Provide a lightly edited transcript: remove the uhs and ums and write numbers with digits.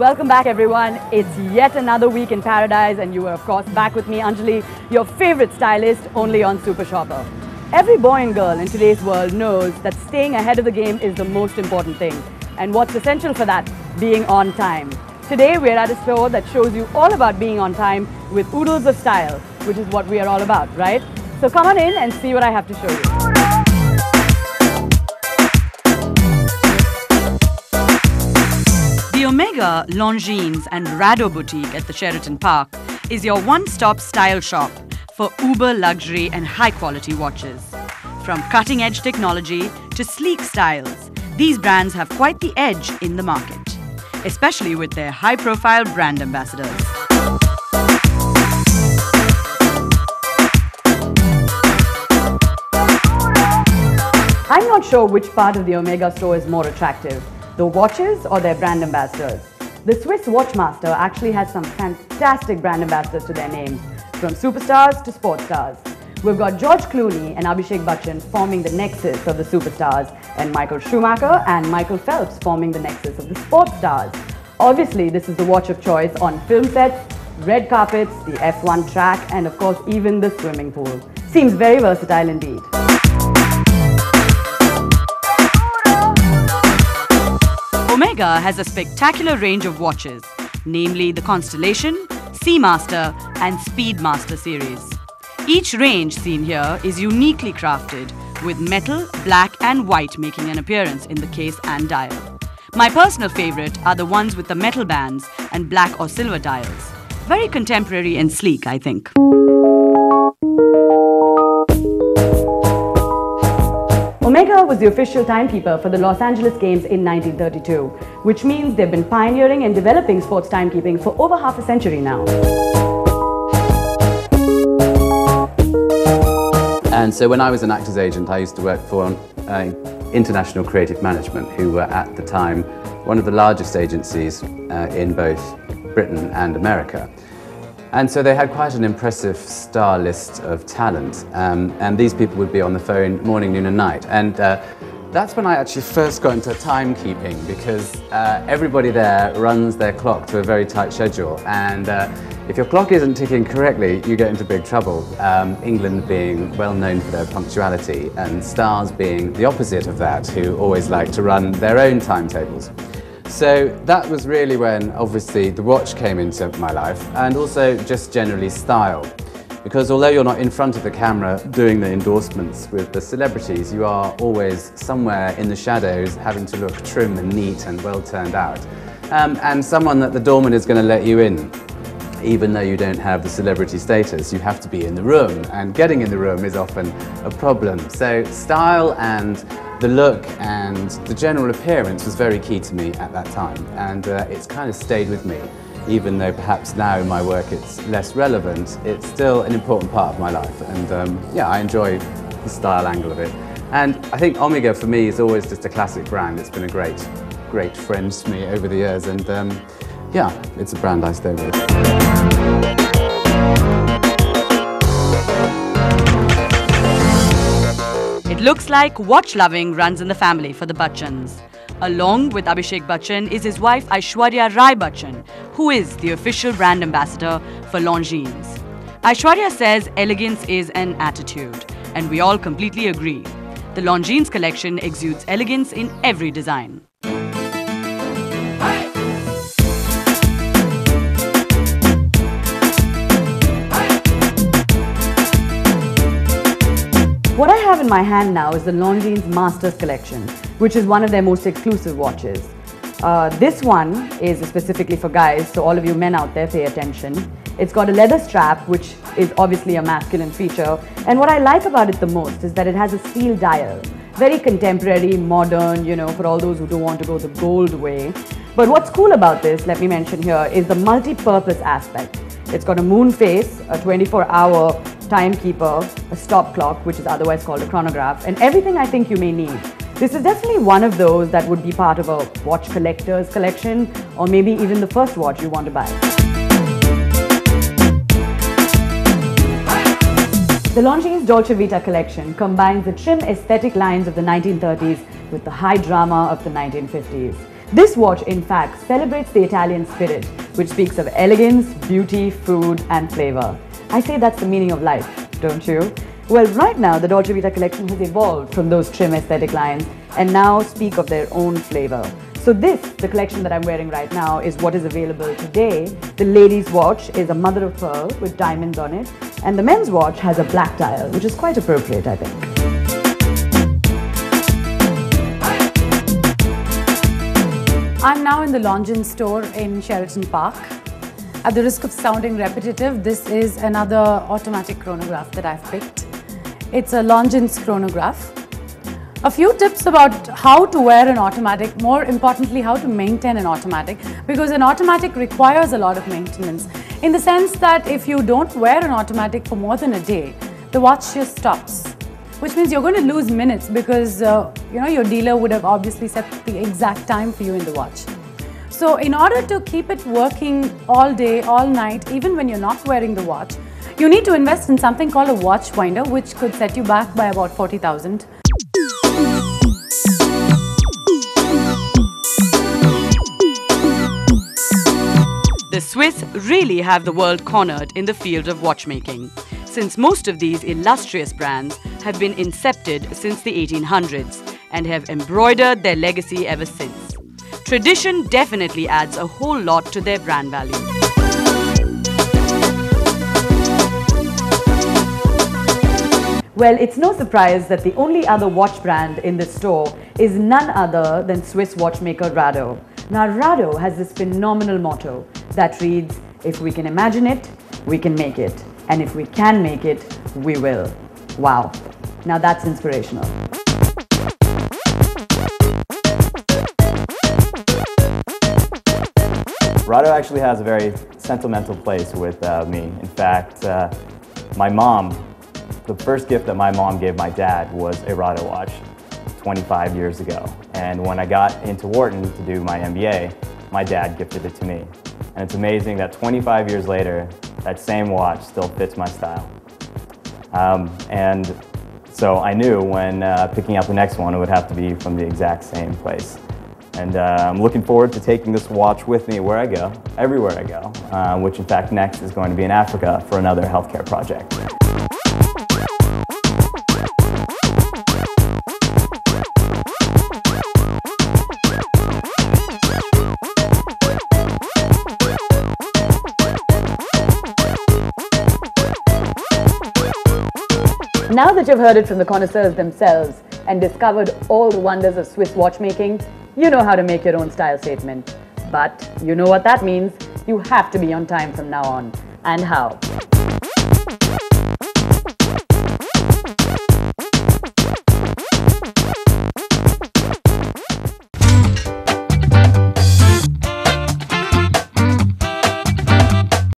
Welcome back, everyone. It's yet another week in paradise, and you are, of course, back with me, Anjali, your favorite stylist, only on Super Shopper. Every boy and girl in today's world knows that staying ahead of the game is the most important thing. And what's essential for that? Being on time. Today, we're at a store that shows you all about being on time with oodles of style, which is what we are all about, right? So come on in and see what I have to show you. The Omega, Longines and Rado Boutique at the Sheraton Park is your one-stop style shop for uber luxury and high-quality watches. From cutting-edge technology to sleek styles, these brands have quite the edge in the market, especially with their high-profile brand ambassadors. I'm not sure which part of the Omega store is more attractive, the watches or their brand ambassadors. The Swiss Watchmaster actually has some fantastic brand ambassadors to their names, from superstars to sports stars. We've got George Clooney and Abhishek Bachchan forming the nexus of the superstars, and Michael Schumacher and Michael Phelps forming the nexus of the sports stars. Obviously, this is the watch of choice on film sets, red carpets, the F1 track, and of course even the swimming pool. Seems very versatile indeed. Omega has a spectacular range of watches, namely the Constellation, Seamaster and Speedmaster series. Each range seen here is uniquely crafted, with metal, black and white making an appearance in the case and dial. My personal favourite are the ones with the metal bands and black or silver dials. Very contemporary and sleek, I think. Omega was the official timekeeper for the Los Angeles Games in 1932, which means they've been pioneering and developing sports timekeeping for over half a century now. And so when I was an actor's agent, I used to work for International Creative Management, who were at the time one of the largest agencies in both Britain and America. And so they had quite an impressive star list of talent, and these people would be on the phone morning, noon and night. And that's when I actually first got into timekeeping, because everybody there runs their clock to a very tight schedule, and if your clock isn't ticking correctly, you get into big trouble. England being well known for their punctuality, and stars being the opposite of that, who always like to run their own timetables. So that was really when, obviously, the watch came into my life, and also just generally style. Because although you're not in front of the camera doing the endorsements with the celebrities, you are always somewhere in the shadows having to look trim and neat and well turned out. And someone that the doorman is going to let you in. Even though you don't have the celebrity status, you have to be in the room, and getting in the room is often a problem. So style and the look and the general appearance was very key to me at that time, and it's kind of stayed with me. Even though perhaps now in my work it's less relevant, it's still an important part of my life, and yeah, I enjoy the style angle of it. And I think Omega for me is always just a classic brand. It's been a great friend to me over the years, and yeah, it's a brand I stay with. It looks like watch-loving runs in the family for the Bachchans. Along with Abhishek Bachchan is his wife Aishwarya Rai Bachchan, who is the official brand ambassador for Longines. Aishwarya says elegance is an attitude, and we all completely agree. The Longines collection exudes elegance in every design. What I have in my hand now is the Longines Masters collection, which is one of their most exclusive watches. This one is specifically for guys, so all of you men out there pay attention. It's got a leather strap, which is obviously a masculine feature, and what I like about it the most is that it has a steel dial. Very contemporary, modern, you know, for all those who don't want to go the gold way. But what's cool about this, let me mention here, is the multi-purpose aspect. It's got a moon face, a 24-hour timekeeper, a stop clock, which is otherwise called a chronograph, and everything I think you may need. This is definitely one of those that would be part of a watch collector's collection, or maybe even the first watch you want to buy. The Longines Dolce Vita collection combines the trim aesthetic lines of the 1930s with the high drama of the 1950s. This watch, in fact, celebrates the Italian spirit, which speaks of elegance, beauty, food, and flavor. I say that's the meaning of life, don't you? Well, right now, the Dolce Vita collection has evolved from those trim aesthetic lines and now speak of their own flavor. So this, the collection that I'm wearing right now, is what is available today. The ladies' watch is a mother of pearl with diamonds on it, and the men's watch has a black dial, which is quite appropriate, I think. I'm now in the Longines store in Sheraton Park. At the risk of sounding repetitive, this is another automatic chronograph that I've picked. It's a Longines chronograph. A few tips about how to wear an automatic, more importantly how to maintain an automatic, because an automatic requires a lot of maintenance, in the sense that if you don't wear an automatic for more than a day, the watch just stops, which means you're going to lose minutes because your dealer would have obviously set the exact time for you in the watch. So in order to keep it working all day, all night, even when you're not wearing the watch, you need to invest in something called a watch winder, which could set you back by about 40,000. The Swiss really have the world cornered in the field of watchmaking, since most of these illustrious brands have been incepted since the 1800s and have embroidered their legacy ever since. Tradition definitely adds a whole lot to their brand value. Well, it's no surprise that the only other watch brand in this store is none other than Swiss watchmaker Rado. Now, Rado has this phenomenal motto that reads, if we can imagine it, we can make it. And if we can make it, we will. Wow. Now that's inspirational. Rado actually has a very sentimental place with me. In fact, my mom, the first gift that my mom gave my dad was a Rado watch 25 years ago. And when I got into Wharton to do my MBA, my dad gifted it to me. And it's amazing that 25 years later, that same watch still fits my style. And so I knew when picking out the next one, it would have to be from the exact same place. And I'm looking forward to taking this watch with me where I go, everywhere I go, which in fact next is going to be in Africa for another healthcare project. Now that you've heard it from the connoisseurs themselves and discovered all the wonders of Swiss watchmaking, you know how to make your own style statement. But you know what that means. You have to be on time from now on. And how?